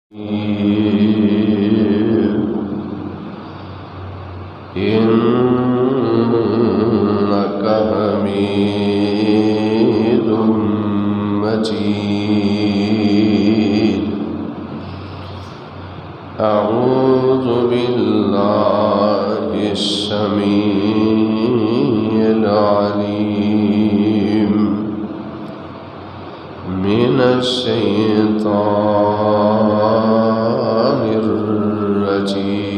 إنك حميد مجيد. أعوذ بالله السميع العليم من الشيطان الرجيم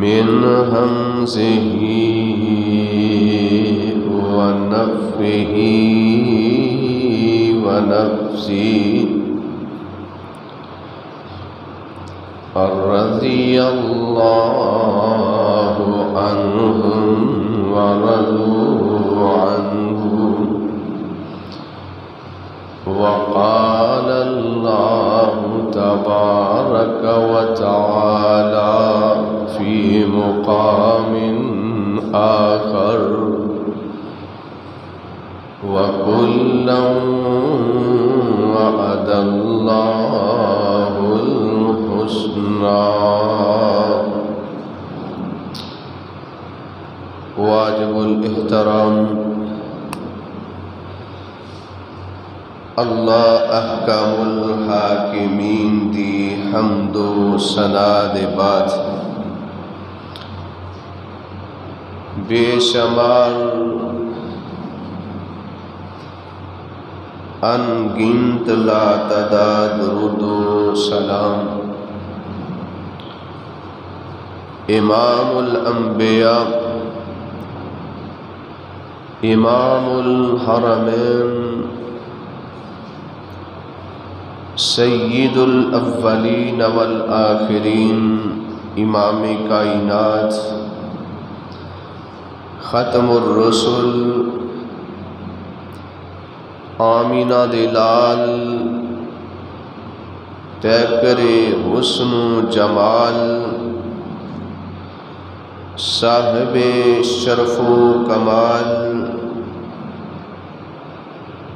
من همزه ونفخه ونفسه. رضي الله عنهم ورضوا عنه وقال الله تبارك وتعالى في مقام آخر وكلا وعد الله الحسنى. واجب الاحترام اللہ احکام الحاکمین دی حمد و ثنا دے بعد بے شمار ان گنت لا تعداد درود و سلام امام الانبیاء امام الحرمین سید الاولین والآخرین امام کائنات ختم الرسل آمینہ دلال پیکر حسن و جمال صاحب شرف و کمال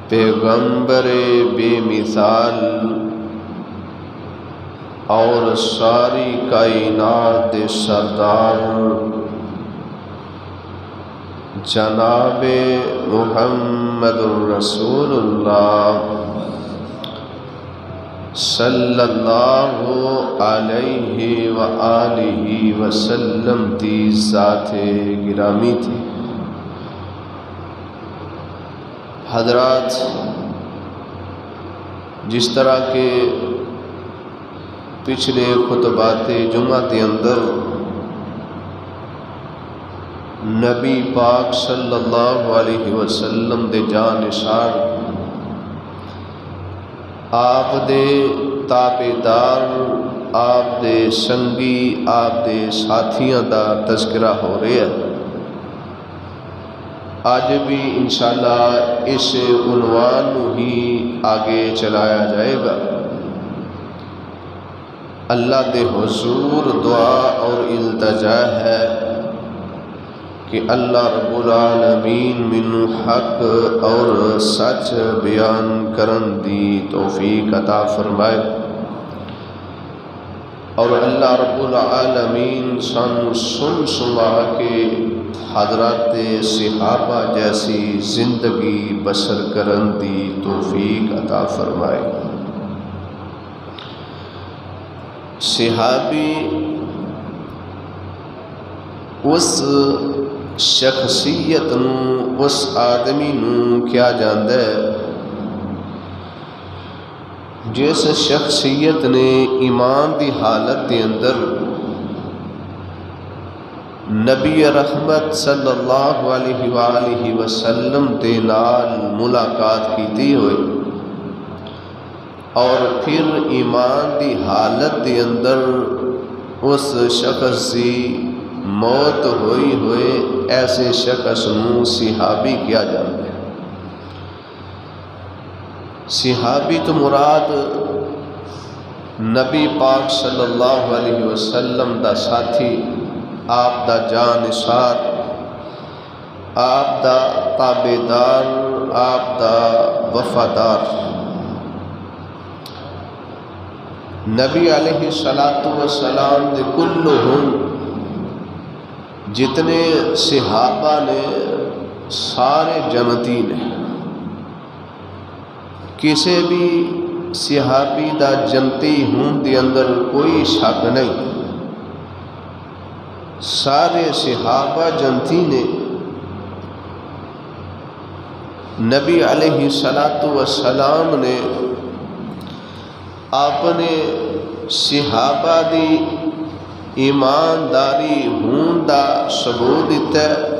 پیغمبر بے مثال اور ساری کائنات سردار جناب محمد رسول اللہ صلی اللہ علیہ وآلہ وسلم دی ذات گرامی تھی. حضرات، جس طرح کے پچھلے خطبات جمعہ کے اندر نبی پاک صلی اللہ علیہ وسلم دے جان نثار آپ دے تابعدار آپ دے سنگی آپ دے ساتھیاں دا تذکرہ ہو رہا ہے. آج بھی انشاءاللہ اس عنوان ہی آگے چلایا جائے گا. اللہ دے حضور دعا اور التجا ہے کہ اللہ رب العالمین من حق اور سچ بیان کرن دی توفیق عطا فرمائے اور اللہ رب العالمین سن سنا کے حضرات صحابہ جیسی زندگی بسر کرن دی توفیق عطا فرمائے. صحابی اس شخصیت نو اس آدمی نو کیا جاندا ہے جس شخصیت نے ایمان دی حالت دے اندر نبی رحمت صلی اللہ علیہ وآلہ وسلم دے نال ملاقات کیتی ہوئے اور پھر ایمان دی حالت دے اندر اس شخص دی موت ہوئی ہوئے ایسے شخص نو صحابی کیا جاتا ہے. صحابی تو مراد نبی پاک صلی اللہ علیہ وسلم دا ساتھی آپ دا جانثار آپ دا تابعدار آپ دا وفادار. نبی علیہ السلام دے کلہم جتنے صحابہ نے سارے جنتی نے، کسی بھی صحابی دا جنتی ہون دے اندر کوئی شک نہیں، سارے صحابہ جنتی نے۔ نبی علیہ السلام نے اپنے صحابہ دی ایمانداری ہون دا ثبوت دیتا ہے،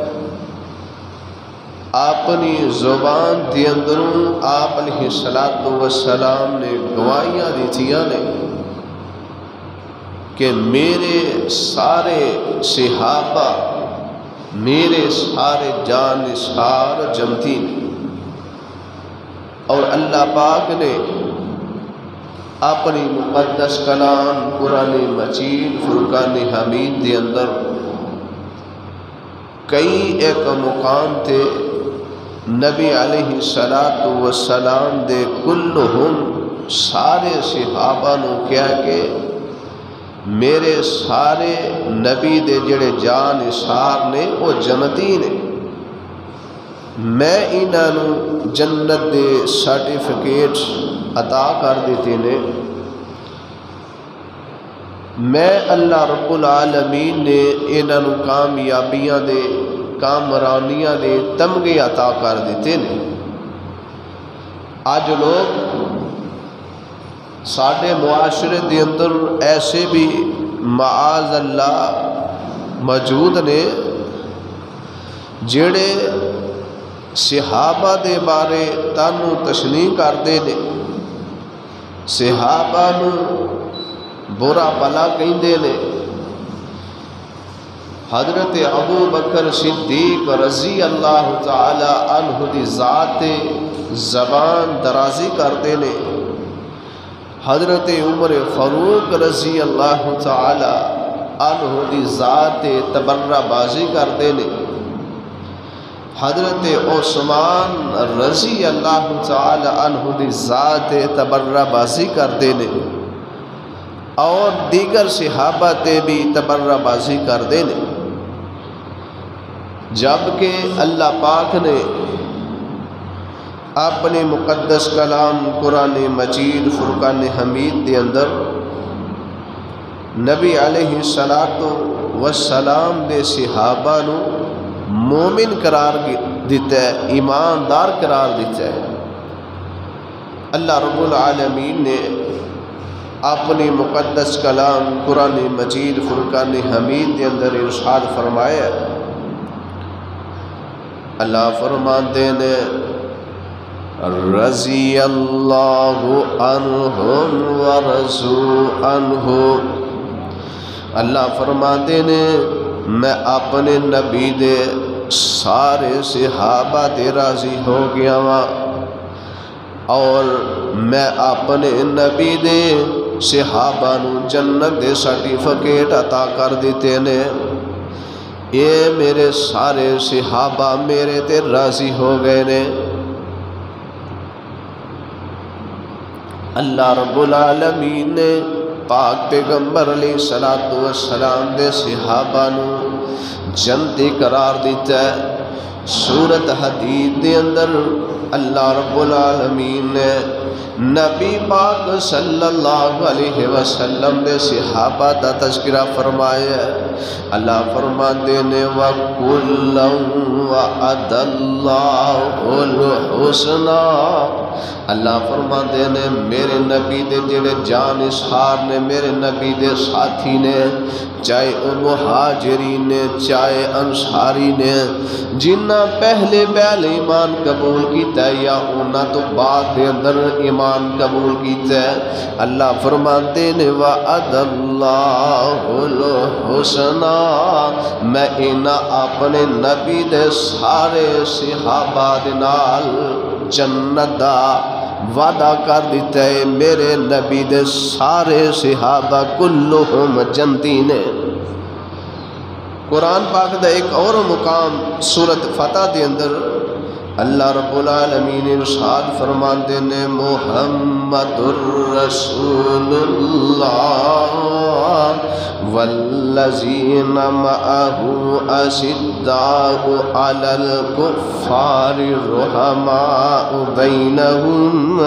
اپنی زبان دے اندروں آپ علیہ السلام نے گواہیاں دیتیاں نے کہ میرے سارے صحابہ میرے سارے جانثار جنتی نے۔ اور اللہ پاک نے اپنی مقدس کلام قرآن مجید فرقان حمید دے اندر کئی ایک مقام تھے نبی علیہ السلام دے کلہم سارے صحابہ نو کیا کہ میرے سارے نبی دے جڑے جان نثار نے وہ جنتی نے، میں انہوں جنت دے سرٹیفکیٹ عطا کر دیتے نے، میں اللہ رب العالمین نے انہوں کامیابیاں دے کامرانیاں دے تمغے عطا کر دیتے نے۔ آج لوگ ساڑھے معاشرے دے اندر ایسے بھی معاذ اللہ موجود نے جڑے صحابہ دے بارے تانوں تشنیع کردے نے، صحابہ نو برا بھلا کہندے نے، حضرت ابو بکر صدیق رضی اللہ تعالی عنہ دی ذات زبان درازی کردے نے، حضرت عمر فاروق رضی اللہ تعالی عنہ دی ذات تبرہ بازی کردے نے، حضرت عثمان رضی اللہ تعالی عنہ دی ذات تبرہ بازی کردے نے، اور دیگر صحابہ تے بھی تبرہ بازی کردے نے، جبکہ اللہ پاک نے اپنے مقدس کلام قرآن مجید فرقان حمید دے اندر نبی علیہ السلام دے صحابہ نو مومن قرار دیتا ہے، ایماندار قرار دیتا ہے۔ اللہ رب العالمین نے اپنی مقدس کلام قرآن مجید فرقان حمید دے اندر ارشاد فرمایا ہے، اللہ فرماتے نے رضی اللہ عنہم ورضوا عنہ، اللہ فرماتے نے میں اپنے نبی دے سارے صحابہ تے راضی ہو گیا ہاں، اور میں اپنے نبی دے صحابہ نو جنت دے سرٹیفکیٹ عطا کر دیتے نے، یہ میرے سارے صحابہ میرے تے راضی ہو گئے نے۔ اللہ رب العالمین نے پاک پیغمبر علیہ السلام دے صحابہ نو جنتی قرار دیتا ہے۔ سورۃ حدید دے اندر اللہ رب العالمین نے نبی پاک صلی اللہ علیہ وسلم دے صحابہ دا تذکرہ فرمایا ہے۔ اللہ فرماتے نے وَكُلًّا وَعَدَ اللَّهُ الْحُسْنَىٰ، اللہ فرماتے نے میرے نبی دے جڑے جانثار نے، میرے نبی دے ساتھی نے، چاہے مہاجرین نے چاہے انصاری نے، جنہ پہلے ایمان قبول کیتا ہے یا انہاں تو بعد دے اندر ایمان قبول کیتا ہے، اللہ فرماتے نے وعد اللہ الحسنى، میں انہاں اپنے نبی دے سارے صحابہ دے نال جنت دا وعدہ کر دیتا ہے۔ میرے نبی دے سارے صحابہ کلہم جنتی نے۔ قرآن پاک دا ایک اور مقام سورۃ فتح دے اندر اللہ رب العالمین ارشاد فرماتے نے محمد الرسول اللہ والذین معہ اشداء علی الکفار رحماء بینہم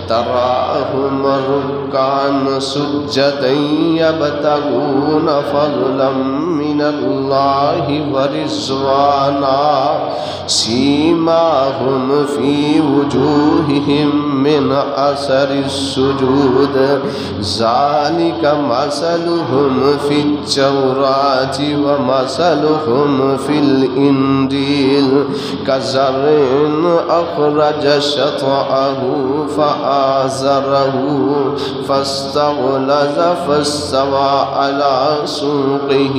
تراہم رکعا سجدا یبتغون فضلا من اللہ ورضوانا سیماہم فی وجوہہم من اثر السجود ذالک مثلہم فی التوراۃ ومثلہم فی الانجیل کزرع اخرج شطأہ فآزرہ فاستغلظ فاستوى على سوقه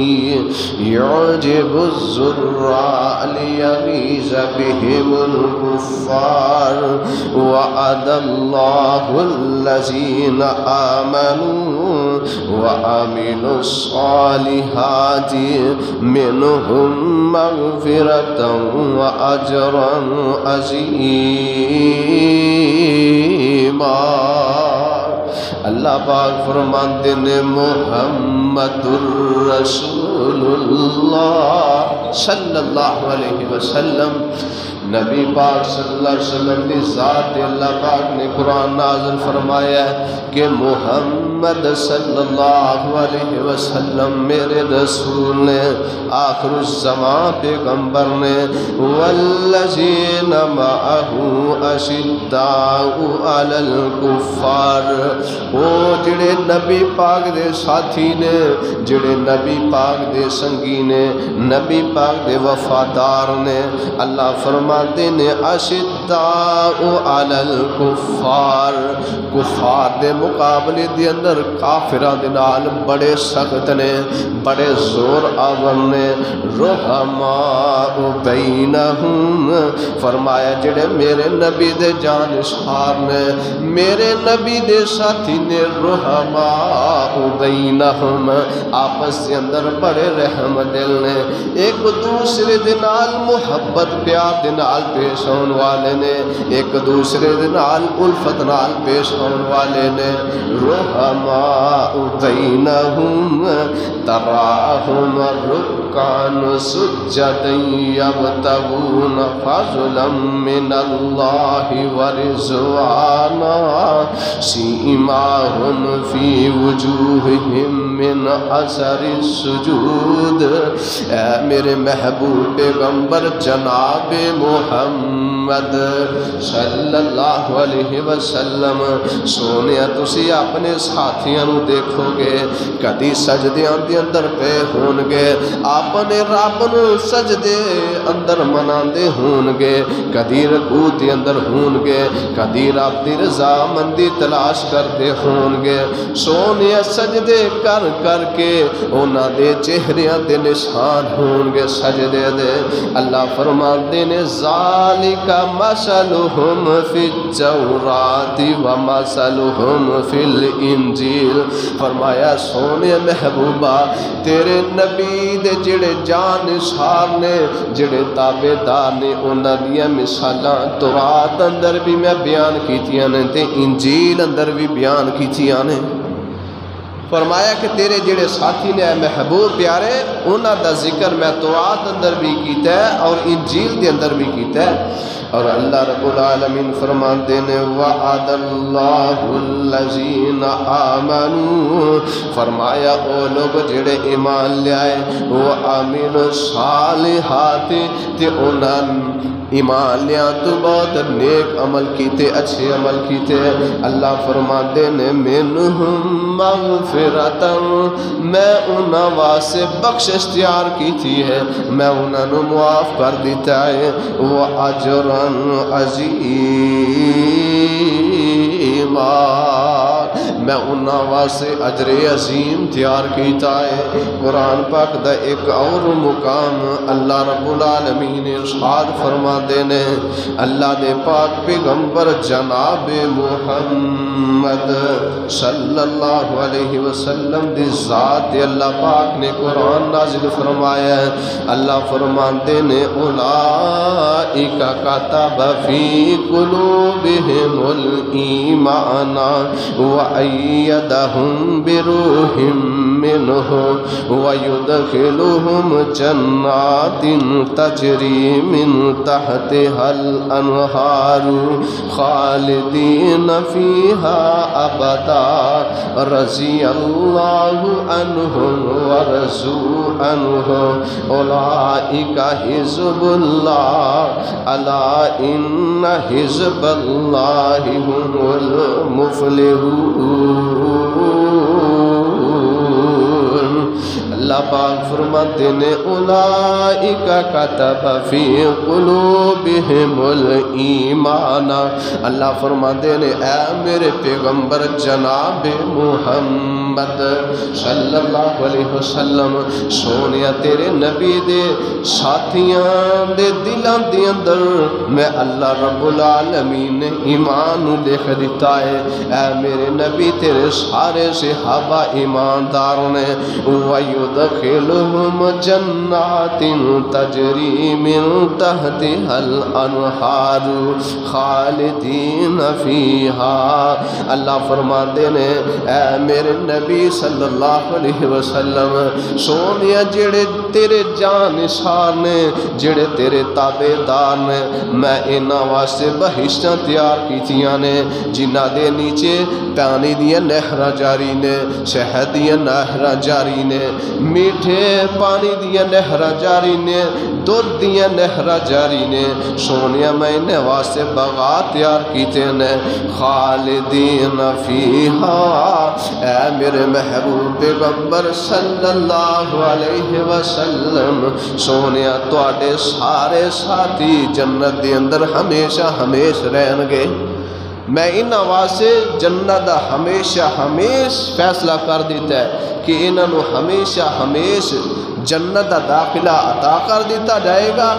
يعجب الزراع ليغيظ بهم الكفار وعد الله الذين آمنوا وعملوا الصالحات منهم مغفرة وأجرا عظيما۔ اللہ پاک فرماتے ہیں محمد الرسول اللہ صلی اللہ علیہ وسلم، نبی پاک صلی اللہ علیہ وسلم کی ذات اللہ پاک نے قرآن نازل فرمایا ہے کہ محمد صلی اللہ علیہ وسلم میرے رسول نے، آخر الزمان پیغمبر نے، والذین معہ اشداء علی الکفار، وہ جڑے نبی پاک دے ساتھی نے، جڑے نبی پاک دے سنگی نے، نبی پاک دے وفادار نے، اللہ فرماتے نے اشداء علی الکفار، کفار دے مقابلے دے اندر کافراں دے نال بڑے سخت نے، بڑے زور آور نے، رحماء بینہم، فرمایا جڑے میرے نبی دے جانشار نے، میرے نبی دے ساتھی نے، رحماء بینہم، آپس دے اندر بڑے رحم دل نے، ایک دوسرے دے نال محبت پیار دے نال پیش ہون والے نے، ایک دوسرے دے نال الفت نال پیش ہون والے نے، رحماء بینہم تراہم رکعا سجدا یبتغون فضلا من اللہ ورضوانا سیماہم فی وجوہہم من اثر السجود۔ اے میرے محبوب پیغمبر جناب محمد صلی اللہ علیہ وسلم، سونیا تسی اپنے ساتھیاں نو دیکھو گے کدی سجدیاں دے اندر پے ہون گے، اپنے رب نو سجدے اندر مناندے ہون گے، کدی رکوع دے اندر ہون گے، کدی رب دی رضا مندی تلاش کردے ہون گے، سونیا سجدے کر کر کے انہاں دے چہریاں دے نشان ہون گے سجدے دے۔ اللہ فرماتے نے ذالک مثلہم فی التوراۃ ومثلہم فی الانجیل، فرمایا سونے محبوبہ تیرے نبی دے جڑے جانشار نے، جڑے تابعدار نے، انہاں دیاں مثالاں تورات اندر بھی میں بیان کیتیاں نے تے انجیل اندر بھی بیان کیتیاں نے۔ فرمایا کہ تیرے جڑے ساتھی نے اے محبوب پیارے، انہاں دا ذکر میں تورات اندر بھی کیتا ہے اور انجیل دے اندر بھی کیتا ہے۔ اور اللہ رب العالمین فرماتے ہیں وعد اللہ الذین آمنوا، فرمایا او لوگ جڑے ایمان لے آئے، وعملوا الصالحات، تے انہاں ایمان لیا تو بہت نیک عمل کیتے، اچھے عمل کیتے، اللہ فرماتے ہیں منہم مغفرتا، میں انہاں واسے بخشش تیار کی تھی ہے، میں انہاں نو معاف کر دیتا ہے، وَأَجْرًا عَظِيمًا، میں انہاں واسے اجر عظیم تیار کیتا ہے۔ قرآن پاک دا ایک اور مقام اللہ رب العالمین ارشاد فرما دینے، اللہ دے پاک پیغمبر جناب محمد محمد صلی اللہ علیہ وسلم دی ذات اللہ پاک نے قرآن نازل فرمایا ہے۔ اللہ فرماندے نے اولئک کتب فی قلوبہم الایمان وأیدہم بروح منہ ویدخلہم جنات تجری من تحتها الانہار خالدین فیہا ابدا رضی اللہ عنہم ورضوا عنہ اولئک حزب اللہ الا ان حزب اللہ هم المفلحون۔ اللہ پاک فرماتے نے اولئک کتب فی قلوبہم الایمان، اللہ فرماتے نے اے میرے پیغمبر جناب محمد صلی اللہ علیہ وسلم سونیا تیرے نبی دے ساتھیاں دے دلاں دے اندر میں اللہ رب العالمین نے ایمان لکھ دیتا ہے۔ اے میرے نبی تیرے سارے صحابہ ایماندار نے وَيُدْخِلُهُمْ جَنَّاتٍ تَجْرِي مِن تَحْتِهَا الْأَنْهَارُ خَالِدِينَ فِيهَا، اللہ فرماتے نے اے میرے نبی صلی اللہ علیہ وسلم سونیا جڑے تیرے جانشار نے جڑے تیرے تابع دار نے میں انہاں واسطے بہشتاں تیار کیتیاں نے جنہاں دے نیچے پانی دیاں نہراں جاری نے، شہد دیاں نہراں جاری نے، میٹھے پانی دیاں نہراں جاری نے، دودھ دیاں نہراں جاری نے۔ سونیا میں انہیں واسطے باغات تیار کیتے نے خالدین فیہا، اے میرے محبوب پیغمبر صلی اللہ علیہ وسلم سونیا تواڈے سارے ساتھی جنت دے اندر ہمیشہ ہمیش رہن گے۔ میں انہاں واسطے جنت دا ہمیشہ ہمیش فیصلہ کر دیتا ہے کہ انہوں ہمیشہ ہمیش جنت دا داخلہ عطا کر دیتا جائے گا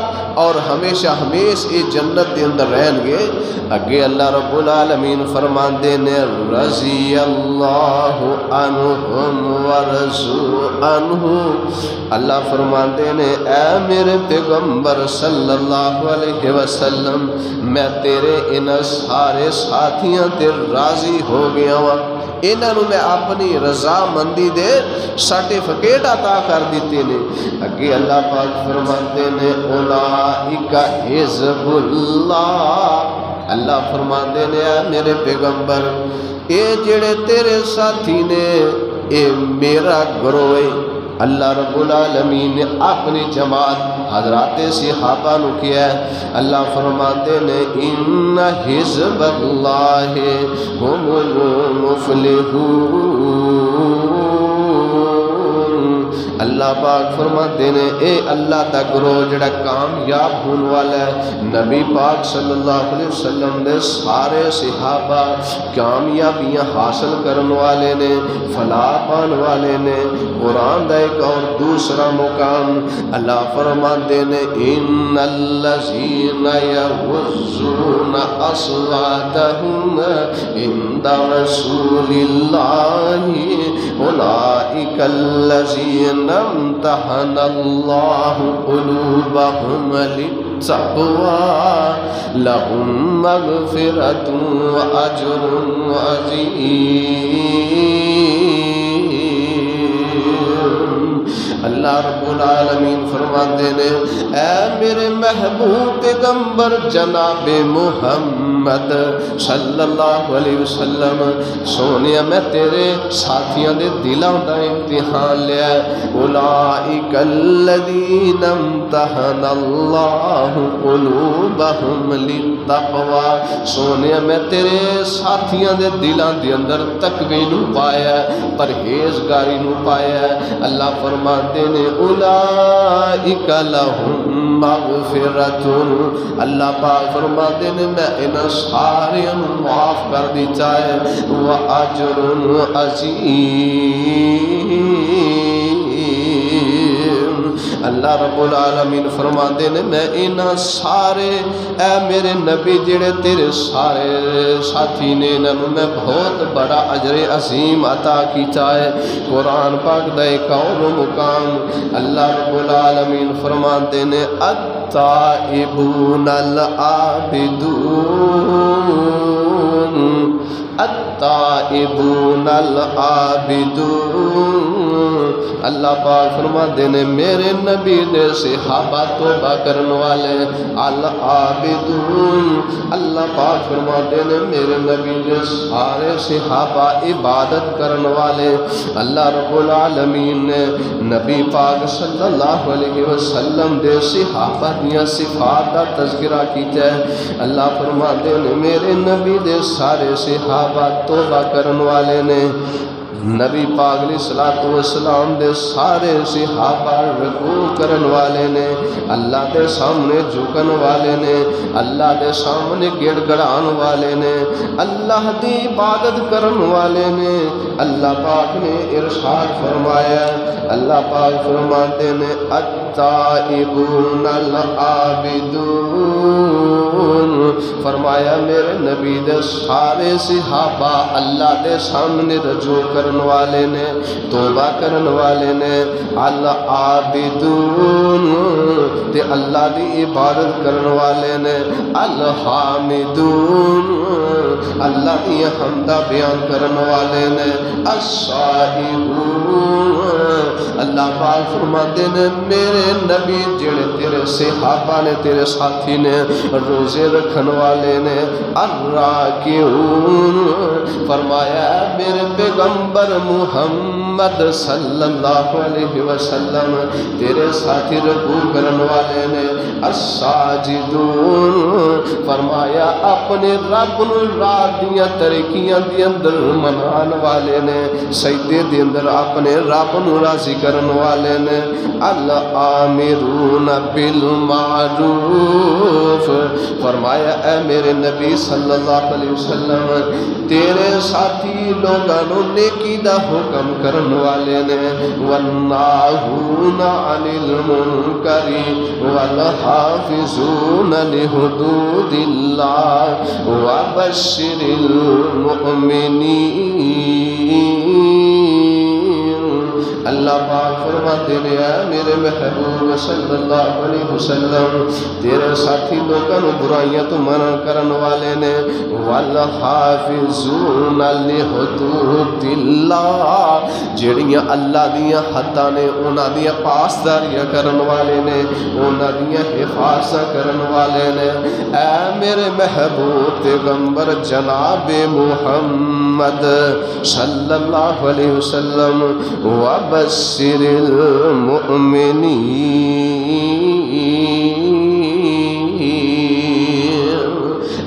اور ہمیشہ ہمیش یہ جنت دے اندر رہیں گے۔ اگے اللہ رب العالمین فرماندے نے رضی اللہ عنہم ورضوا عنہ، اللہ فرماندے نے اے میرے پیغمبر صلی اللہ علیہ وسلم میں تیرے ان سارے ساتھیاں تے راضی ہو گیا ہوں، انہوں میں اپنی رضامندی دے سرٹیفکیٹ عطا کر دیتے نے۔ اگے اللہ پاک فرماتے نے اولئک حزب اللہ، اللہ فرماتے نے اے میرے پیغمبر اے جڑے تیرے ساتھی نے اے میرا گروہ ہے۔ اللہ رب العالمین نے اپنی جماعت حضرات صحابہ نو کیا ہے۔ اللہ فرماتے نے ان حزب اللہ هم المفلحون، اللہ پاک فرماتے نے اے اللہ دا گروہ جڑا کامیاب ہونے والا ہے۔ نبی پاک صلی اللہ علیہ وسلم نے سارے صحابہ کامیابیاں حاصل کرنے والے نے، فلاح پانے والے نے۔ قرآن دا ایک اور دوسرا مقام اللہ فرماتے نے ان الذین یغضون اصواتهم عند رسول اللہ اولئک الذین امتحن اللہ قلوبهم للتقوى لهم مغفرۃ واجر عظیم۔ اللہ رب العالمین فرماتے نے اے میرے محبوب پیغمبر جناب محمد صلی اللہ علیہ وسلم سونیا میں تیرے ساتھیاں دے دلاں دا امتحان لیا ہے۔ اولئک الذین امتحن اللہ قلوبهم للتقوى، سونیا میں تیرے ساتھیاں دے دلاں دے اندر تقوی نو پایا ہے، پرہیزگاری نو پایا ہے۔ اللہ فرماتے نے اولئک لہم مغفرۃ، اللہ پاک فرماتے نے میں انہاں سارے معاف کر دیتا ہے، واجر عظیم، اللہ رب العالمین فرماندے نے میں انہاں سارے اے میرے نبی جڑے تیرے سارے ساتھی نے انہوں میں بہت بڑا اجر عظیم عطا کیتا ہے۔ قرآن پاک دا ایک اور مقام اللہ رب العالمین فرماندے نے التائبون التائبون العابدون، اللہ پاک فرماندے نے میرے نبی دے صحابہ توبہ کرن والے، العابدون اللہ پاک فرماندے نے میرے نبی دے سارے صحابہ عبادت کرن والے۔ اللہ رب العالمین نے نبی پاک صلی اللہ علیہ وسلم دے صحابہ دیا صفات دا تذکرہ کیتا ہے۔ اللہ فرماندے نے میرے نبی دے سارے صحابہ توبہ کرن والے نے، نبی پاک علیہ الصلوۃ والسلام دے سارے صحابہ رکوع کرن والے نے، اللہ دے سامنے جھکن والے نے، اللہ دے سامنے گڑ گڑان والے نے، اللہ دی عبادت کرن والے نے۔ اللہ پاک نے ارشاد فرمایا، اللہ پاک فرماتے نے التائبون العابدون، فرمایا میرے نبی دے سارے صحابہ اللہ دے سامنے رجوع کرن والے نے، توبہ کرن والے نے، العابدون تے اللہ دی عبادت کرن والے نے، الحامدون اللہ دی حمدہ بیان کرن والے نے، الصائمون اللہ پاک فرماتے نے میرے نبی جڑے تیرے صحابہ نے تیرے ساتھی نے روزے رکھن والے نے، الراکعون فرمایا میرے پیغمبر محمد صلی اللہ علیہ وسلم تیرے ساتھی رکوع کرن والے نے، الساجدون فرمایا اپنے رب نو رات دیاں ترکیاں دی اندر منان والے نے، سجدے دی اندر اپنے رب نو راضی کرن والے نے، الامرون بالمعروف فرمایا اے میرے نبی صلی اللہ علیہ وسلم تیرے ساتھی لوگوں نیکی دا حکم کرن والے نے، والناہون عن المنکر والحافظون لحدود اللہ وبشر المؤمنین۔ اللہ پاک فرماتے ہیں اے میرے محبوب صلی اللہ علیہ وسلم تیرے ساتھی لوگوں برائیاں تو منع کرن والے نے، والحافظون لحدود اللہ جڑیاں اللہ دیاں حداں نے انہاں دیاں پاسداریاں کرن والے نے، انہاں دیاں حفاظت کرن والے نے۔ اے میرے محبوب پیغمبر جناب محمد صلی اللہ علیہ وسلم وبشر المؤمنین،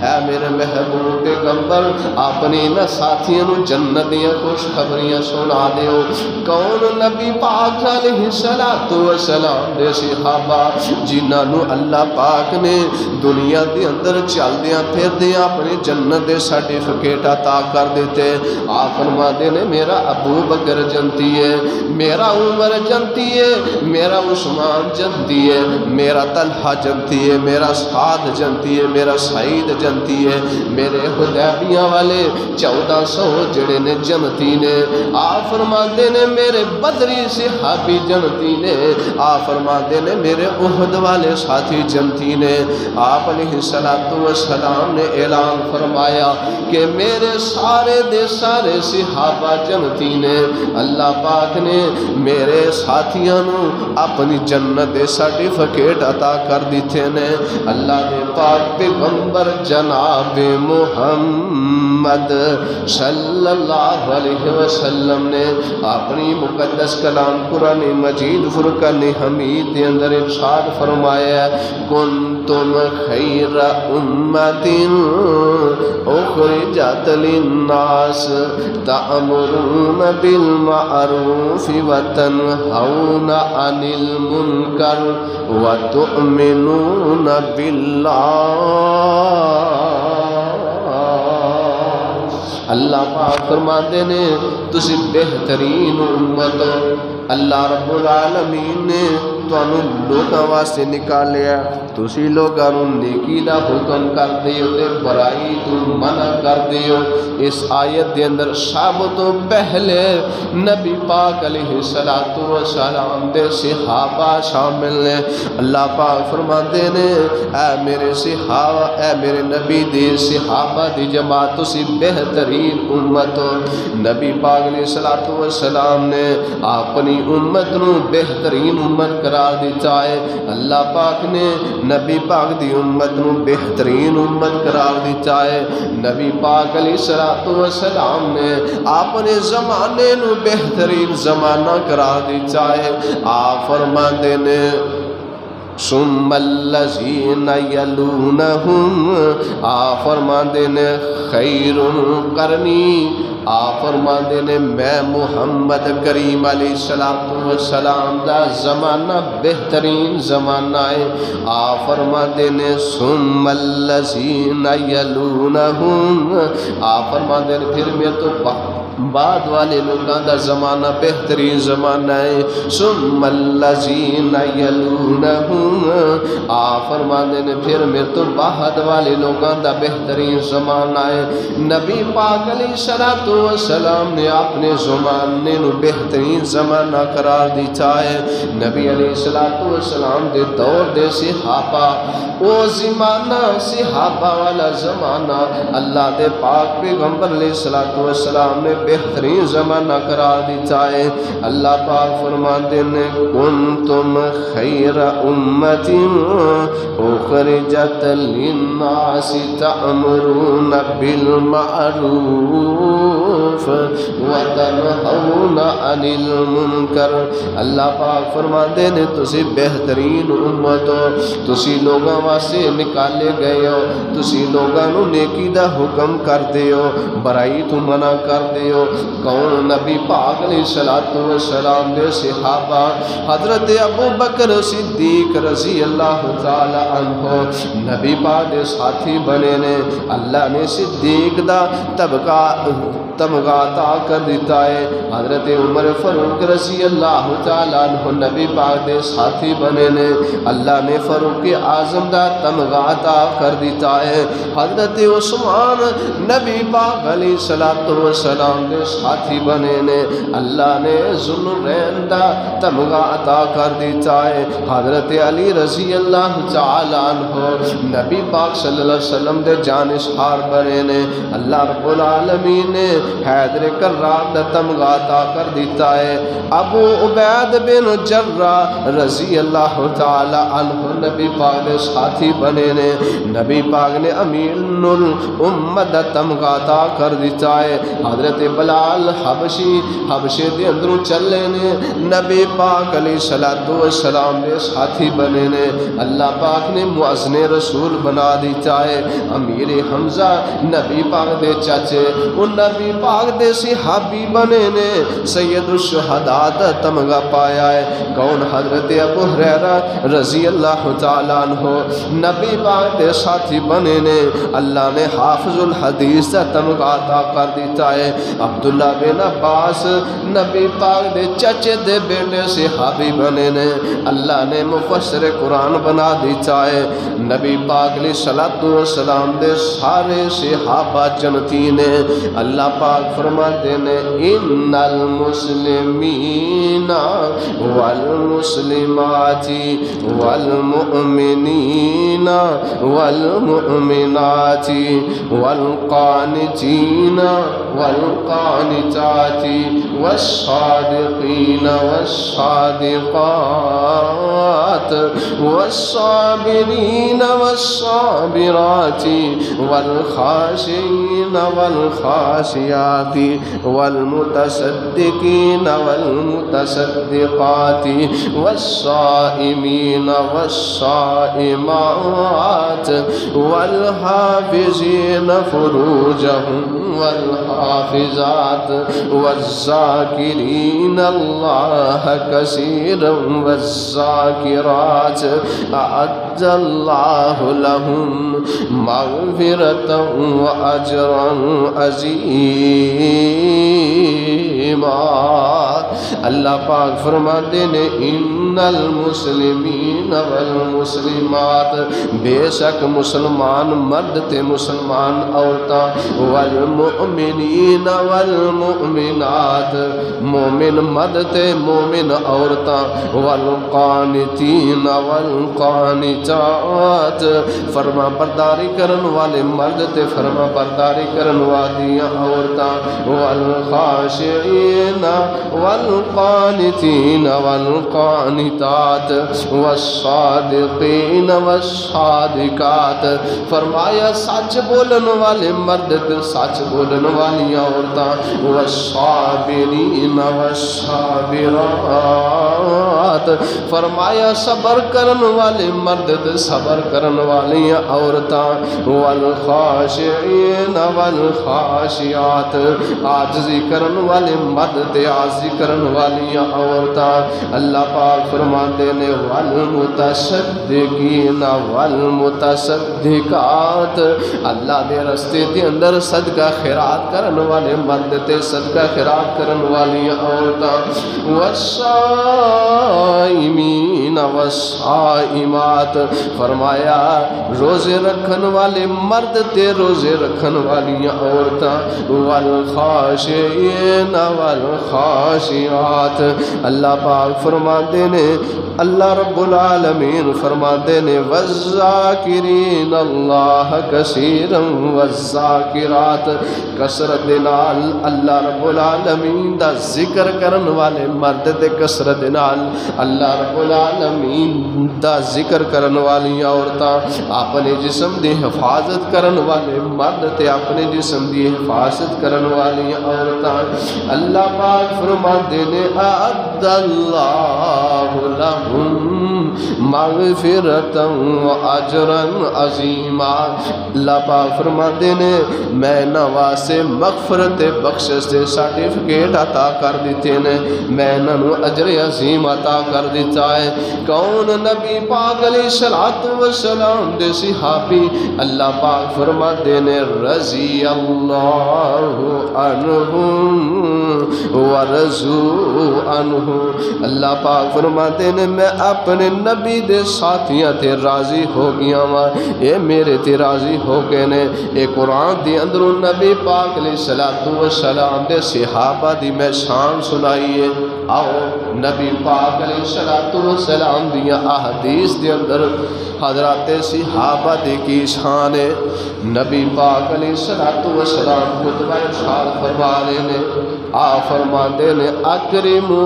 اے میرے محبوب پیغمبر اپنے نہ ساتھیوں نو جنت دیاں خوشخبریاں سنا دیو۔ کون نبی پاک علیہ السلام دے صحابہ جنہاں نو اللہ پاک نے دنیا دے اندر چل دیاں پھر دیاں اپنی جنت دے سرٹیفکیٹ عطا کر دیتے۔ آپ فرماتے نے میرا ابو بکر جنتی ہے، میرا عمر جنتی ہے، میرا عثمان جنتی ہے، میرا طلحہ جنتی ہے، میرا سعد جنتی ہے، میرا سعید جنتی ہے، میرے حدیبیہ والے 1400 جڑے نے جنتی نے۔ آپ فرماتے نے میرے بدری صحابی جنتی نے، آپ فرماتے نے میرے احد والے ساتھی جنتی نے۔ آپ علیہ السلام نے اعلان فرمایا کہ میرے سارے دے سارے صحابہ جنتی نے۔ اللہ پاک نے میرے ساتھیاں نو اپنی جنت دے سرٹیفکیٹ عطا کر دیتے نے۔ اللہ دے پاک پیغمبر جناب محمد صلی اللہ علیہ وسلم نے اپنی مقدس کلام قرآن مجید فرقان حمید دے اندر ارشاد فرمایا کنتم خیر امت اخرجت للناس تأمرون بالمعروف وتنہون عن المنکر وتؤمنون باللہ۔ اللہ پاک فرماتے نے تسی بہترین امت، اللہ رب العالمین نے تانوں لوکاں واسطے نکالیا تسی لوکاں نوں نیکی دا حکم کردے ہو تے برائی تو منع کردے ہو۔ اس آیت دے اندر سب تو پہلے نبی پاک علیہ السلام دے صحابہ شامل نے۔ اللہ پاک فرماندے نے اے میرے صحابہ، اے میرے نبی دے صحابہ دی جماعت تسی بہترین امت ہو۔ نبی پاک علیہ السلام نے اپنی امت نو بہترین امت قرار دیتا ہے۔ اللہ پاک نے نبی پاک دی امت نو بہترین امت قرار دیتا ہے۔ نبی پاک علیہ السلام نے اپنے زمانے نو بہترین زمانہ قرار دیتا ہے۔ آپ فرماندے نے ثم الذین یلونہم، آپ فرماندے نے خیر قرنی، آپ فرماندے نے میں محمد کریم علیہ السلام دا زمانہ بہترین زمانہ ہے۔ آپ فرماندے نے ثم الذین یلونہم، آپ فرماندے نے پھر میں تو بعد والے لوگوں دا زمانہ بہترین زمانہ ہے۔ ثم الذین یلونہم، آپ فرماندے نے پھر میرے تو بعد والے لوگوں دا بہترین زمانہ ہے۔ نبی پاک علیہ السلام نے اپنے زمانے نو بہترین زمانہ قرار دیتا ہے۔ نبی علیہ السلام دے دور دے صحابہ او زمانہ صحابہ والا زمانہ اللہ دے پاک پیغمبر علیہ السلام نے بہترین زمانہ قرار دیتا ہے۔ اللہ پاک فرماتے ہیں کنتم خیر امت اخرجت للناس تأمرون بالمعروف وتنہون عن المنکر۔ اللہ پاک فرماتے ہیں تسی بہترین امت ہو، تسی لوگاں واسطے نکالے گئے ہو، تسی لوگاں نو نیکی دا حکم کر دے ہو، برائی تو منع کر دے ہو۔ کون؟ نبی پاک علیہ السلام دے صحابہ حضرت ابو بکر صدیق رضی اللہ تعالی عنہ نبی پاک دے ساتھی بنے نے۔ اللہ نے صدیق دا تمغہ عطا کر دیتا ہے۔ حضرت عمر فاروق رضی اللہ تعالی عنہ نبی پاک دے ساتھی بنے نے۔ اللہ نے فاروق اعظم دا تمغہ عطا کر دیتا ہے۔ حضرت عثمان نبی پاک علیہ السلام دے ساتھی بنے نے۔ اللہ نے ذوالنورین دا تمغہ عطا کر دیتا ہے۔ حضرت علی رضی اللہ تعالی عنہ نبی پاک صلی اللہ علیہ وسلم دے جانشار بنے نے۔ اللہ رب العالمین نے حیدر کرار دا تمغہ عطا کر دیتا ہے۔ ابو عبید بن جراح رضی اللہ تعالی عنہ نبی پاک دے ساتھی بنے نے۔ نبی پاک نے امیر الامت دا تمغہ عطا کر دیتا ہے۔ حضرت بلال حبشے دے اندروں چلے نے، نبی پاک علیہ السلام دے ساتھی بنے نے۔ اللہ پاک نے مؤذن رسول بنا دیتا ہے۔ امیر حمزہ نبی پاک دے چاچے ان نبی پاک دے صحابی بنے نے۔ سید الشہداء دا تمغہ پایا ہے۔ کون؟ حضرت ابو ہریرہ رضی اللہ تعالیٰ عنہ نبی پاک دے ساتھی بنے نے۔ اللہ نے حافظ الحدیث دا تمغہ عطا کر دیتا ہے۔ عبداللہ بن عباس نبی پاک دے چچے دے بیٹے صحابی بنے نے۔ اللہ نے مفسر قرآن بنا دیتا ہے۔ نبی پاک علیہ السلام دے سارے صحابہ جنتی نے۔ اللہ پاک فرماتے ہیں ان المسلمین والمسلمات والمؤمنین والمؤمنات والقانتین والقانتات والصادقین والصادقات والصابرین والصابرات والخاشعین والخاشعات والمتصدقین والمتصدقات والصائمین والصائمات والحافظین فروجهم والحافظات والذاکرین اللہ کثیرا والذاکرات اعد اللہ لهم مغفرتا واجرا عظیما۔ اللہ پاک فرماتے ہیں ان المسلمین والمسلمات، بے شک مسلمان مرد تے مسلمان عورتاں، والمؤمنین والمؤمنات، مومن مرد تے مومن عورتاں، والقانتین والقانتات، فرما برداری کرن والے مرد تے فرما برداری کرن والیاں عورتاں، والخاشعین والقانتین والقانتات، والصادقین والصادقات، فرمایا سچ بولن والے مرد تے سچ بولن والیاں عورتاں، والصابرین والصابرات، فرمایا صبر کرن والے مرد تے صبر کرن والیاں عورتاں، والخاشعین والخاشعات، عاجزی کرن والے مرد تے عاجزی کرن والیاں عورتاں۔ اللہ پاک فرماتے نے والمتصدقین والمتصدقات، اللہ دے رستے دے اندر صدقہ خیرات کرن والے مرد تے صدقہ خیرات کرن والیاں عورتاں، والصائمین والصائمات، فرمایا روزے رکھن والے مرد تے روزے رکھن والیاں عورتاں، والخاشعین والخاشعات، اللہ پاک فرماتے نے اللہ رب العالمین فرماتے نے والذاکرین اللہ کثیرا والذاکرات، کثرت نال اللہ رب العالمین دا ذکر کرن والے مرد تے کثرت نال اللہ رب العالمین دا ذکر کرن والی عورتاں، اپنے جسم دی حفاظت کرن والے مرد تے اپنے جسم دی حفاظت کرن والی عورتاں، اللہ پاک فرماتے نے اعد اللہ لہم مغفرتا واجرا عظیما، اللہ پاک فرماتے نے میں انہاں واسطے مغفرت بخشش دے سرٹیفکیٹ عطا کر دیتے نے، میں انہاں نو اجر عظیم عطا کر دیتا ہے۔ کون؟ نبی پاک علیہ السلام دے صحابی، اللہ پاک فرماتے نے رضی اللہ عنہم ورضوا عنہ، اللہ پاک فرماتے نے میں اپنے نبی دے ساتھیاں تے راضی ہو گیا ہاں، اے میرے تے راضی ہو گئے نے۔ اے قرآن دی اندروں نبی پاک علیہ السلام دے صحابہ دی میں شان سنائیے، آؤ نبی پاک علیہ السلام دیا احادیث دے اندر حضرات صحابہ دی کی شان ہے۔ نبی پاک علیہ السلام خطبہ ارشاد فرمانے نے، فرماتے نے اکرمو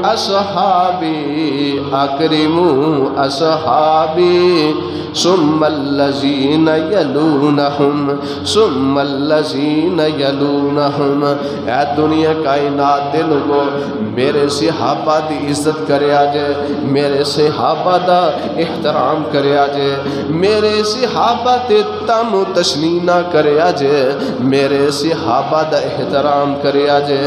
اصحابی اکرمو اصحابی ثم الذین یلونہم ثم الذین یلونہم، اے دنیا کائنات دے لوگوں میرے صحابہ دی عزت کرے آجے، میرے صحابہ دا احترام کرے آجے، میرے صحابہ تے تم و تشنیح نہ کرے آجے، میرے صحابہ دا احترام کرے آجے۔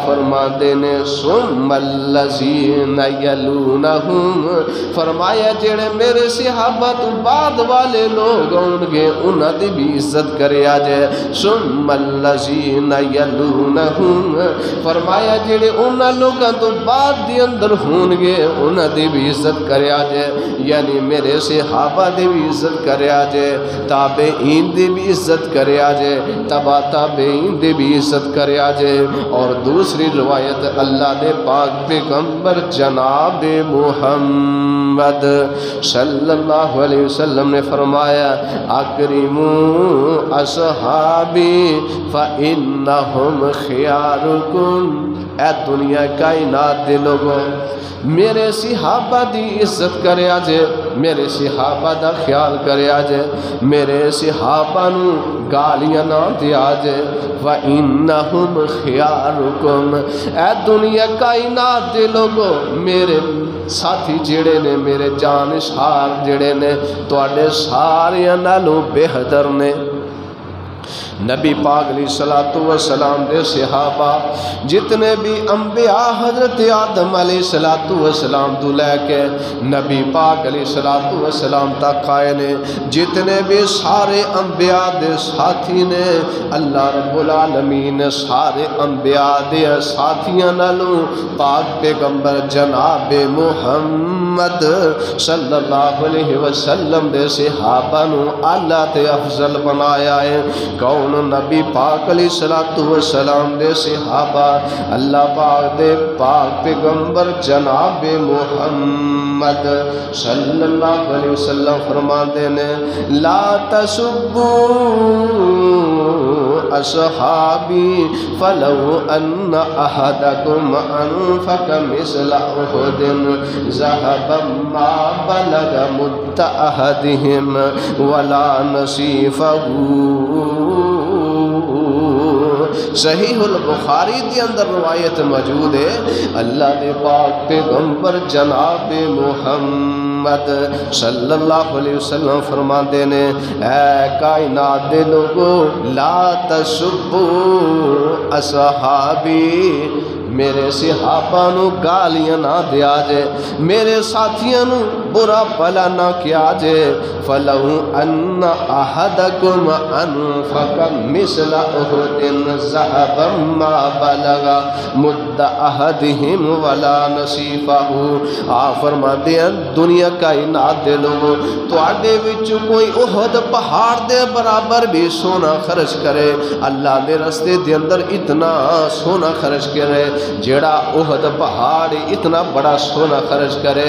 فرماتے نے ثم الذین یلونہم، فرمایا جڑے میرے صحابہ تو بعد والے لوگ ہون گے انہاں دی بھی عزت کرے آجے۔ ثم الذین یلونہم، فرمایا جڑے انہاں لوگاں تو بعد دی اندر ہون گے انہاں دی بھی عزت کرے آجے، یعنی میرے صحابہ دی بھی عزت کرے آجے، تابعین دی بھی عزت کرے آجے، تبع تابعین دی بھی عزت کرے آجے۔ اور دوسری روایت اللہ دے پاک پیغمبر جناب محمد صلی اللہ علیہ وسلم نے فرمایا اکرمو اصحابی فإنہم خیارکم، اے دنیا کائنات دے لوگوں میرے صحابہ دی عزت کرے آجے، میرے صحابہ دا خیال کرے آجے، میرے صحابہ نو گالیاں نہ دیا آجے۔ وَإِنَّهُمْ خِيَارُكُمْ، اے دنیا کائنات دے لوگوں میرے ساتھی جڑے نے میرے جانشار جڑے نے تواڈے ساریاں نالوں بہتر نے، نبی پاک علیہ الصلوۃ والسلام دے صحابہ جتنے بھی انبیاء حضرت آدم علیہ الصلوۃ والسلام تو لے کے نبی پاک علیہ الصلوۃ والسلام تک آئے نے جتنے بھی سارے انبیاء دے ساتھی نے اللہ رب العالمین سارے انبیاء دے ساتھیاں نالوں پاک پیغمبر جناب محمد صلی اللہ علیہ وسلم دے صحابہ نو اعلیٰ تے افضل بنایا ہے۔ کون؟ نبی پاک علیہ الصلوۃ والسلام دے صحابہ اللہ پاک دے پاک پیغمبر جناب محمد صلی اللہ علیہ وسلم فرماندے نے لا تسبوا اصحابی فلو ان احدکم انفق مثل احد ذهبا ما بلغ مد احدهم ولا نصیفہ۔ صحیح البخاری دے اندر روایت موجود ہے اللہ دے پاک پیغمبر جناب محمد صلی اللہ علیہ وسلم فرماندے نے اے کائنات دے لوگو لا تسبوا اصحابی میرے صحابہ نو گالیاں نہ دیا جے میرے ساتھیاں نو برا بلا نہ کیا جے فلو ان احدکم انفق مثل احد ذهبا ما بلغ مد احدهم ولا نصیفہ۔ آپ فرماتے ہیں دنیا کائنات دے لوگوں تواڈے وچ کوئی احد پہاڑ دے برابر بھی سونا خرچ کرے اللہ دے رستے دے اندر اتنا سونا خرچ کرے جیڑا احد پہاڑ اتنا بڑا سونا خرچ کرے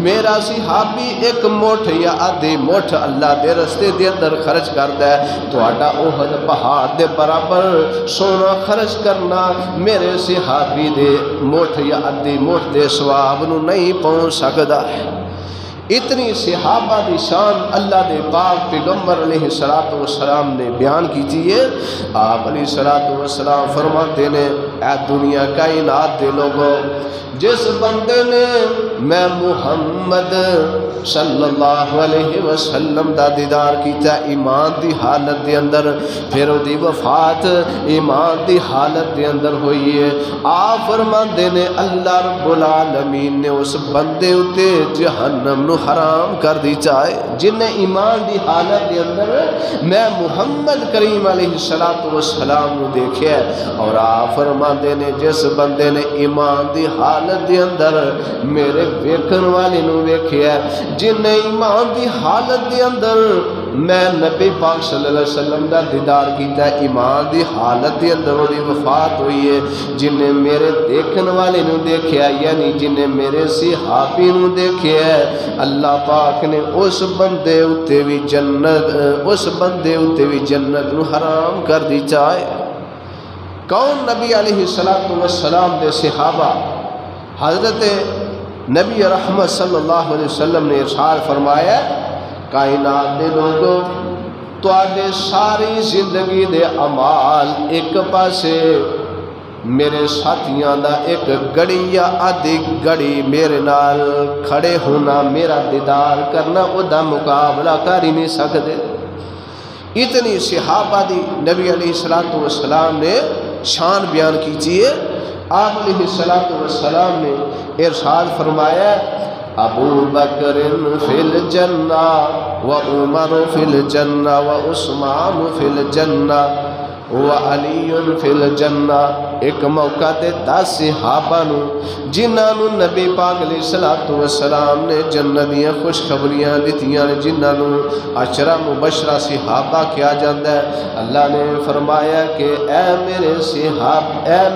میرا صحابی ایک مٹھ یا آدھی مٹھ اللہ دے رستے دے اندر خرچ کرتا ہے تو آڈا احد پہاڑ دے برابر سونا خرچ کرنا میرے صحابی دے مٹھ یا آدھی مٹھ دے ثواب نو نہیں پہنچ سکتا ہے۔ اتنی صحابہ دی شان اللہ دے پاک پیغمبر علیہ السلام نے بیان کیجئے ہے۔ آپ علیہ السلام فرماتے نے اے دنیا کائنات دے لوگوں جس بندے نے میں محمد صلی اللہ علیہ وسلم دا دیدار کیتا ایمان دی حالت دے اندر پھر او دی وفات ایمان دی حالت دے اندر ہوئی ہے آپ فرماندے نے اللہ رب العالمین نے اس بندے اتے جہنم نو حرام کر دی چاہے جن نے ایمان دی حالت دے اندر میں محمد کریم علیہ السلام نو دیکھے اور آپ فرماندے نے جس بندے نے ایمان دی حالت دے اندر میرے ویکھن والے نو ویکھیا جن نے ایمان دی حالت دے اندر میں نبی پاک صلی اللہ علیہ وسلم دا دیدار کیتا ایمان دی حالت دے اندر دی وفات ہوئی ہے جن نے میرے دیکھن والے نو دیکھیا یعنی جن نے میرے صحابی نو دیکھیا اللہ پاک نے اس بندے اتے بھی جنت نو حرام کر دی چاہے۔ کون؟ نبی علیہ السلام دے صحابہ حضرت نبی رحمت صلی اللہ علیہ وسلم نے ارشاد فرمایا کائنات دے لوگوں تو آدھے ساری زندگی دے اعمال ایک پاسے میرے ساتھیاں دا ایک گڑی یا آدھی گڑی میرے نال کھڑے ہونا میرا دیدار کرنا او دا مقابلہ کر ہی نہیں سکتے۔ اتنی صحابہ دی نبی علیہ السلام نے شان بیان کیجئے آپ علیہ السلام نے ارشاد فرمایا ابو بکر فی الجنہ و عمر فی الجنہ و عثمان فی الجنہ و علی فی الجنہ۔ ایک موقع دے 10 صحابہ نو جنہاں نو نبی پاک علیہ السلام نے جنت دیاں خوشخبریاں دتیاں جنہاں نو عشرہ مبشرہ صحابہ کیا جاندہ ہے اللہ نے فرمایا کہ اے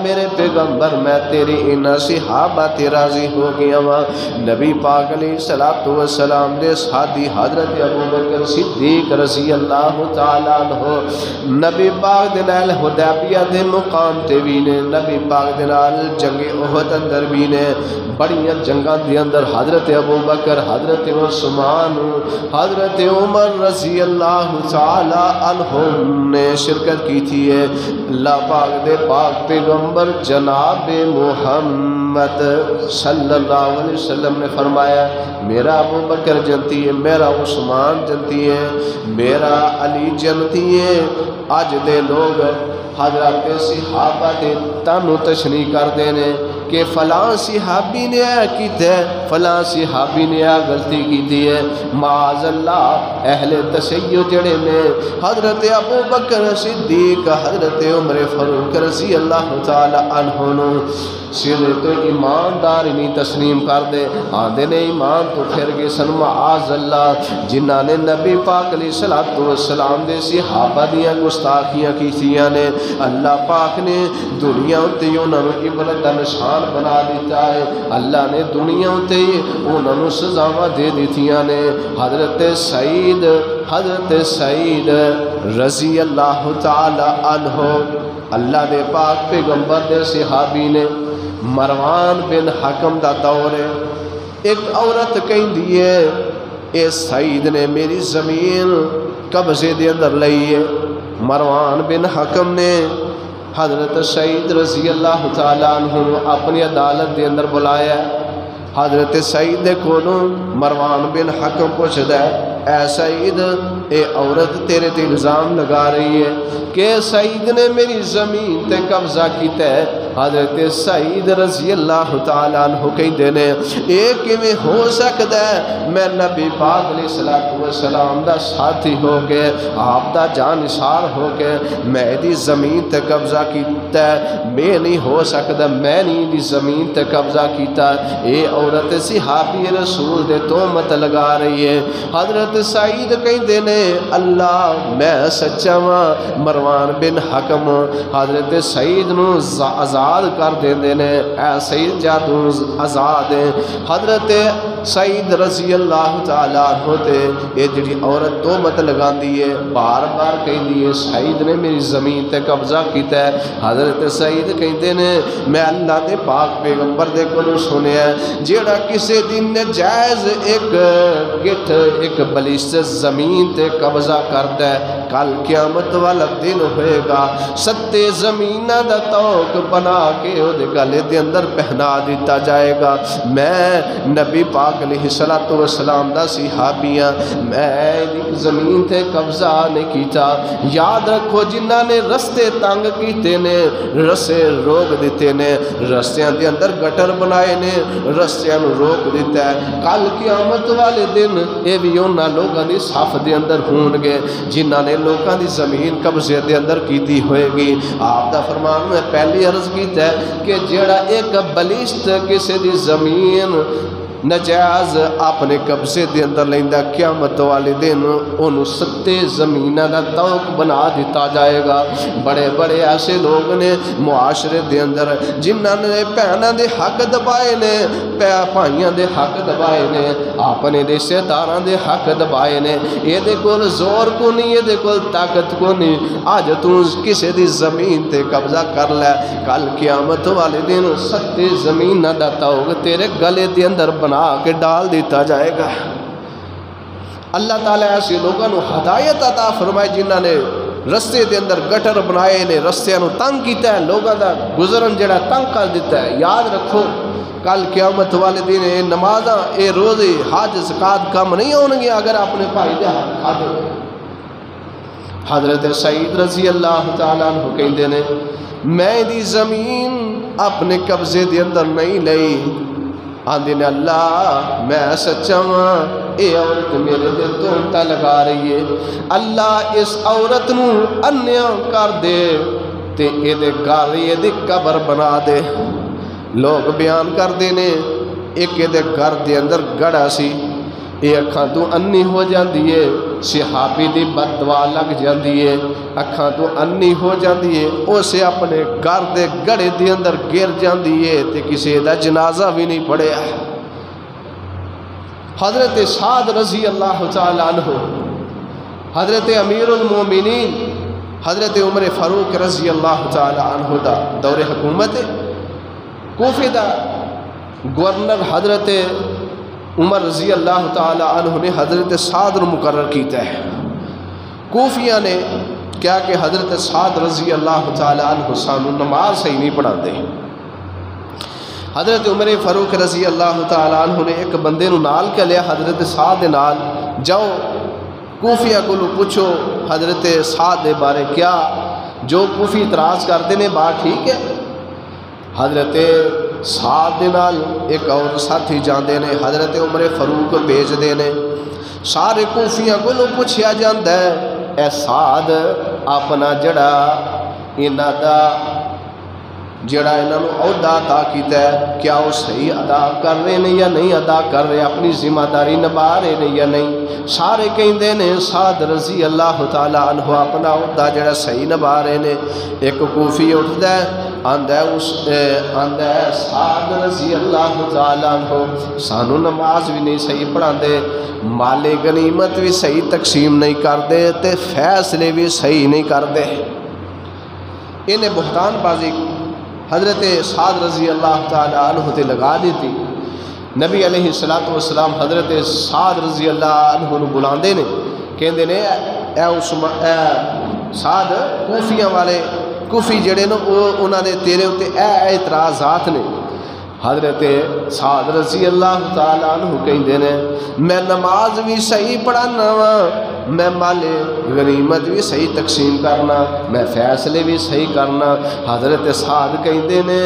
میرے پیغمبر میں تیری انہاں صحابہ تے راضی ہو گیا ہاں۔ نبی پاک علیہ السلام دے ساتھی حضرت ابو بکر صدیق رضی اللہ تعالیٰ عنہ نبی پاک دے دے نال حدیبیہ دے مقام تے بھی نے، نبی پاک دے نال جنگ احد اندر بھی نے، بڑیاں جنگاں دے اندر حضرت ابو بکر، حضرت عثمان، حضرت عمر رضی اللہ تعالی عنہم نے شرکت کی تھی ہے۔ اللہ پاک دے پاک پیغمبر جناب محمد صلی اللہ علیہ وسلم نے فرمایا میرا ابو بکر جنتی ہے، میرا عثمان جنتی ہے، میرا علی جنتی ہے۔ آج دے لوگ حضرت صحابہ دے تانو تشنی کر دینے کہ فلاں صحابی نے کیتا ہے، فلاں صحابی نے غلطی کی ہے۔ معاذ اللہ اہل تشیع جڑے نے حضرت ابو بکر صدیق، حضرت عمر فاروق رضی اللہ تعالی عنہ سر تو ایماندار نہیں تسلیم کر دے، آندے نے ایمان تو پھر گئے سن معاذ اللہ، جنہاں نے نبی پاک علیہ الصلوۃ والسلام دے صحابہ دیاں گستاخیاں کیتیاں نے، اللہ پاک نے دنیا تے انہاں نوں عبرت دا نشان بنا دیتا ہے، اللہ نے دنیا تے انہاں نوں سزاواں دے دتیاں نے۔ حضرت سعید رضی اللہ تعالی عنہ اللہ دے پاک پیغمبر دے صحابی نے، مروان بن حکم دا دور ہے، ایک عورت کہندی ہے اے سعید نے میری زمین قبضے دے اندر لئی ہے۔ مروان بن حکم نے حضرت سعید رضی اللہ تعالیٰ عنہ اپنی عدالت دے اندر بلایا، حضرت سعید دے کولوں مروان بن حکم پوچھدا ہے اے سعید اے عورت تیرے تے الزام لگا رہی ہے کہ سعید نے میری زمین تے قبضہ کیتا ہے۔ حضرت سعید رضی اللہ تعالیٰ عنہ کہندے نے اے کیویں ہو سکدا ہے، میں نبی پاک علیہ الصلوۃ والسلام دا ساتھی ہو کے، آپ دا جانثار ہو کے میں دی زمین تے قبضہ کیتا ہے، میں نہیں ہو سکدا، میں نہیں دی زمین تے قبضہ کیتا۔ اے عورت صحابی رسول دے تہمت لگا رہی ہے۔ حضرت سعید کہندے نے اللہ میں سچا ہاں۔ مروان بن حکم حضرت سعید نو آزاد کر دیندے نے، اے سعید جا تو آزاد ہے۔ حضرت سعید رضی اللہ تعالیٰ عنہ تے یہ جڑی عورت تہمت لگاندی ہے، بار بار کہندی ہے سعید نے میری زمین تے قبضہ کیتا ہے۔ حضرت سعید کہندے نے میں اللہ دے پاک پیغمبر دے کولوں سنیا جیڑا کسے دن جائز ایک گٹھ ایک بلشت زمین تے قبضہ کردا ہے، کل قیامت والا دن ہوئے گا، 7 زمیناں دا توق بنا کے او دے گلے دے اندر پہنا دیتا جائے گا۔ میں نبی پاک علیہ الصلوۃ والسلام دا صحابی ہاں، میں زمین تے قبضہ نہیں کیتا۔ یاد رکھو جنہاں نے رستے تنگ کیتے نے، رستے روک دیتے نے، رستیاں دے اندر گٹر بنائے نے، رستیاں نوں روک دیتا ہے، کل قیامت والے دن اے بھی انہاں لوگاں دی صف دے اندر ہون گے جنہاں نے لوگاں دی زمین قبضے دے اندر کیتی ہوئے گی۔ آپ دا فرمان میں پہلی عرض کیتا ہے کہ جیڑا ایک بلشت کسی دی زمین نجائز اپنے قبضے دے اندر لیندا، قیامت والے دن انہوں 7 زمیناں دا توق بنا دیتا جائے گا۔ بڑے بڑے ایسے لوگ نے معاشرے دے اندر جنہاں نے بہناں دے حق دبائے نے، بھائیاں دے حق دبائے نے، اپنے رشتہ داراں دے حق دبائے نے، یہ دے کول زور کو نہیں، یہ دے کول طاقت کو نہیں، آج تو کسی دی زمین تے قبضہ کر لے، کل قیامت والے دن 7 زمیناں دا توق تیرے گلے دے اندر بنا کے ڈال دیتا جائے گا۔ اللہ تعالیٰ ایسے لوگوں کو ہدایت عطا فرمائے جنہاں نے رستے دے اندر گٹر بنائے نے، رستیاں نو تنگ کیتا ہے، لوگاں دا گزرن جڑا تنگ کر دیتا ہے۔ یاد رکھو کل قیامت والے دن اے نمازاں اے روزے حج زکات کم نہیں ہون گے اگر اپنے بھائی دے حق کھا دے۔ حضرت سعید رضی اللہ تعالیٰ عنہ کہندے نے میں دی زمین اپنے قبضے دے اندر نہیں لئی، آندے نے اللہ میں سچا ہاں، اے عورت میرے دے تہمتاں لگا رہی ہے، اللہ اس عورت نو انیا کر دے تے اے دے گھر اے دی قبر بنا دے۔ لوگ بیان کر دینے ایک دے گھر دے اندر گڑا سی، اے اکھاں تو انی ہو جاندی ہے، صحابی دی بد دعا لگ جاندی ہے، اکھاں تو انی ہو جاندی ہے، اسے اپنے گھر دے گڑے دے اندر گر جاندی ہے تے کسی دا جنازہ بھی نہیں پڑیا۔ حضرت سعد رضی اللہ تعالیٰ عنہ، حضرت امیر المومنین حضرت عمر فاروق رضی اللہ تعالی عنہ دا دور حکومت کوفے دا گورنر حضرت عمر رضی اللہ تعالی عنہ نے حضرت سعد کو مقرر کیتا ہے. کوفیاں نے کیا کہ حضرت سعد رضی اللہ تعالی عنہ سانو نماز صحیح نہیں پڑھا دے. حضرت عمر فاروق رضی اللہ تعالی عنہ نے ایک بندے نو نال کے لیا حضرت سعد دے نال جاؤ کوفیاں کو پوچھو حضرت سعد دے بارے کیا جو کوفی اعتراض کرتے نے بات ٹھیک ہے. حضرت سعد دے نال ایک اور ساتھی جاندے نے حضرت عمر فاروق بھیج دے نے. سارے کوفیاں کو پوچھیا جاندا ہے اے سعد اپنا جڑا انہاں دا جڑا انہاں نو عہدہ عطا کیتا ہے کیا وہ صحیح ادا کر رہے ہیں یا نہیں ادا کر رہے, اپنی ذمہ داری نبھا رہے ہیں یا نہیں. سارے کہندے نے سعد رضی اللہ تعالی عنہ اپنا عہدہ جڑا صحیح نبھا رہے ہیں. ایک کوفی اٹھدا ہے آندا ہے سعد رضی اللہ تعالی عنہ سانو نماز بھی نہیں صحیح پڑھاندے, مال غنیمت بھی صحیح تقسیم نہیں کردے تے فیصلے بھی صحیح نہیں کردے. انہیں بہتان بازی حضرت سعد رضی اللہ تعالی عنہ تے لگا دی تھی. نبی علیہ السلام حضرت سعد رضی اللہ عنہ نو بلاندے نے کہندے نے اے سعد کوفیاں والے کوفی جڑے نے انہاں نے تیرے اوتے اے اعتراضات نے. حضرت سعد رضی اللہ تعالی عنہ کہندے نے میں نماز بھی صحیح پڑھانا وا, میں مال غنیمت بھی صحیح تقسیم کرنا, میں فیصلے بھی صحیح کرنا. حضرت سعد کہندے نے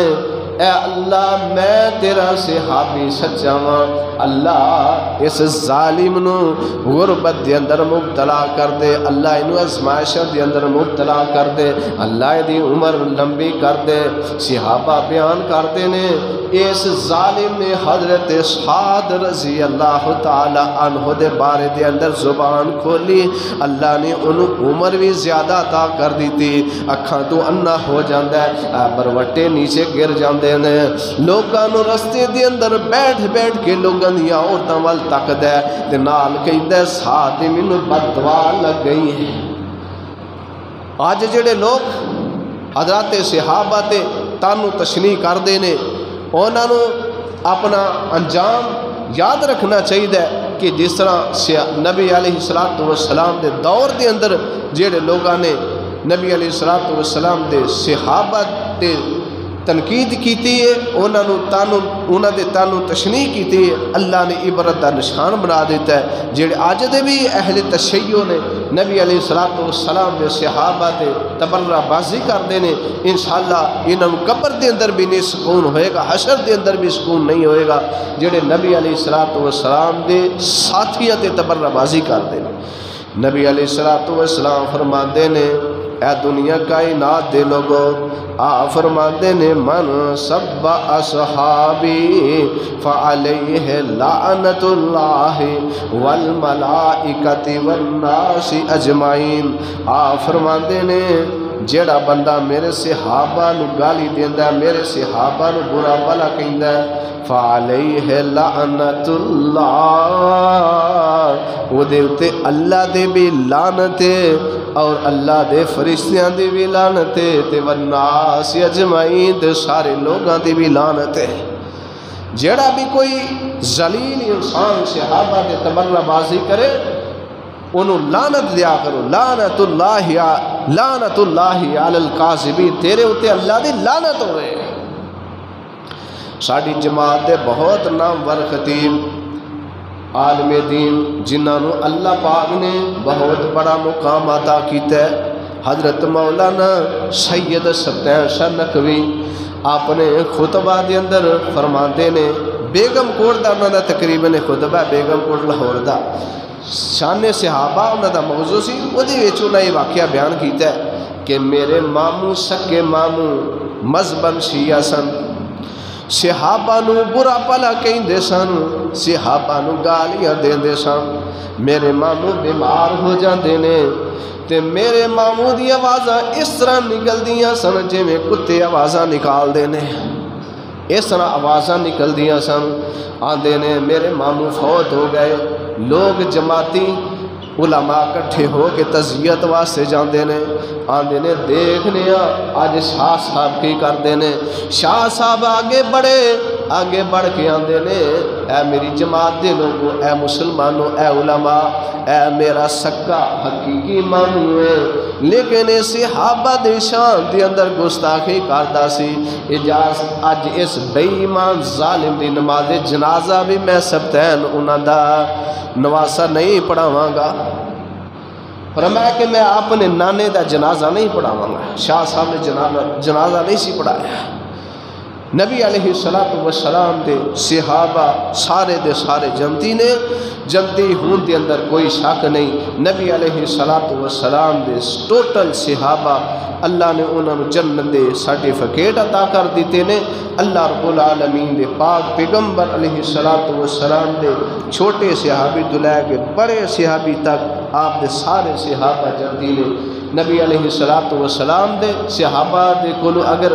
اے اللہ میں تیرا صحابی سچا ہاں, اللہ اس ظالم نو غربت دے اندر مبتلا کر دے, اللہ انو ازمائش دے اندر مبتلا کر دے, اللہ دی عمر لمبی کر دے. صحابہ بیان کرتے نے اس ظالم نے حضرت سعد رضی اللہ تعالی عنہ دے بارے دے اندر زبان کھولی, اللہ نے انہوں عمر بھی زیادہ عطا کر دیتی, اکھاں تو انا ہو جاندہ ہے, بروٹے نیچے گر جاندے نے. لوگاں نو رستے دے اندر بیٹھ بیٹھ کے لوگاں دیا عورتاں وال تکدا ہے تے نال کہندا ہے سعد مینوں بددعا لگ گئی ہے. اج جڑے لوگ حضرات صحابہ تے تانو تشنیع کردے نے انہاں نو اپنا انجام یاد رکھنا چاہیے کہ جس طرح نبی علیہ السلام دے دور دے اندر جڑے لوگاں نے نبی علیہ السلام دے صحابہ تے تنقید کیتی ہے, انہاں دے تانو تشنیع کیتی ہے, اللہ نے عبرت دا نشان بنا دیتا ہے. جڑے اج دے بھی اہل تشیع نے نبی علیہ السلام دے صحابہ تے تبرہ بازی کردے نے, انشاءاللہ انہاں نوں قبر دے اندر بھی نہیں سکون ہوئے گا, حشر دے اندر بھی سکون نہیں ہوئے گا جڑے نبی علیہ السلام دے ساتھیاں تے تبرہ بازی کردے نے. نبی علیہ السلام فرماندے نے اے دنیا کائنات دے لوگو آ فرماندے نے من سب اصحابی فعلیہ لعنت اللہ والملائکۃ والناس اجمعین. آ فرماندے نے جیڑا بندہ میرے صحابہ نو گالی دیندا ہے, میرے صحابہ نو برا بھلا کہندا ہے, فعلیہ لعنت اللہ, وہ دے اتے اللہ دے بھی لعنت ہے اور اللہ دے فرشتیاں دی بھی لعنت ہے تے والناس اجمعین تے سارے لوگاں دی بھی لعنت ہے. جیڑا بھی کوئی ذلیل انسان صحابہ دے تبرہ بازی کرے انہوں لعنت دیا کرو, لعنت اللہ علی الکاذبین, تیرے ہوتے اللہ دی لعنت ہوئے. ساڑی جماعت دے بہت نامور خطیب عالم دین جنہاں نو اللہ پاک نے بہت بڑا مقام عطا کیتا ہے. حضرت مولانا سید سبطین شاہ نقوی اپنے خطبہ دے اندر فرماندے نے, بیگم کوٹ دا انہاں دا تقریباً خطبہ بیگم کوٹ لاہور دا شان صحابہ انہاں دا موضوع سی, وہ دے وچ انہاں یہ واقعہ بیان کیتا ہے کہ میرے ماموں سکے ماموں مذہباً شیعہ سن, صحابہ نو برا پلا کہندے سن, صحابہ نو گالیاں دیندے سن. میرے ماموں بیمار ہو جاندے نے تے میرے ماموں دی آوازاں اس طرح نکل دیاں سن جے میں کتے آوازاں نکال دینے, اس طرح آوازاں نکل دیاں سن. آندے نے میرے ماموں فوت ہو گئے, لوگ جماعتی علماء کٹھے ہو کے تزیت واسطے جاندے نے آندے نے دیکھنے آج شاہ صاحب کی کردے نے شاہ صاحب آگے بڑھ کے آندے نے اے میری جماعت دے لوگوں اے مسلمانوں اے علماء اے میرا سکا حقیقی مانو ہے لیکن صحابہ دے شان دے اندر گستاخی کردہ سی اجازت اج اس بے ایمان ظالم دی نماز جنازہ بھی میں سبتین انہاں دا نواسہ نہیں پڑھاواں گا فرمایا کہ میں اپنے نانے دا جنازہ نہیں پڑھاواں گا شاہ صاحب نے جنازہ نہیں سی پڑھایا نبی علیہ السلام دے صحابہ سارے دے سارے جنتی نے جنتی ہون دے اندر کوئی شک نہیں نبی علیہ السلام دے ٹوٹل صحابہ اللہ نے انہوں جنت دے سرٹیفکیٹ عطا کر دیتے نے اللہ رب العالمین دے پاک پیغمبر علیہ السلام دے چھوٹے صحابی تو لے کے بڑے صحابی تک آپ دے سارے صحابہ جنتی نے نبی علیہ السلام دے صحابہ دے کولو اگر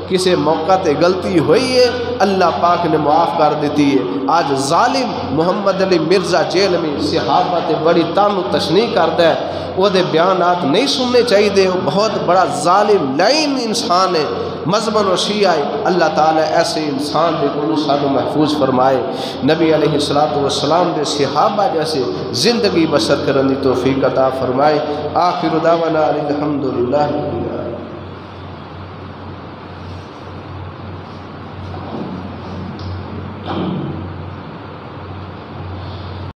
کسی موقع تے غلطی ہوئی ہے اللہ پاک نے معاف کر دیتی ہے آج ظالم محمد علی مرزا جیل میں صحابہ تے بڑی تانو تشنیع کرتا ہے وہ دے بیانات نہیں سننے چاہیے دے وہ بہت بڑا ظالم لعین انسان ہے مذہباً و شیعہ اللہ تعالیٰ ایسے انسان دے کولو سانو محفوظ فرمائے نبی علیہ السلام دے صحابہ جیسے زندگی بسر کرنے توفیق عطا فرمائے آخر دعوانا الحمدللہ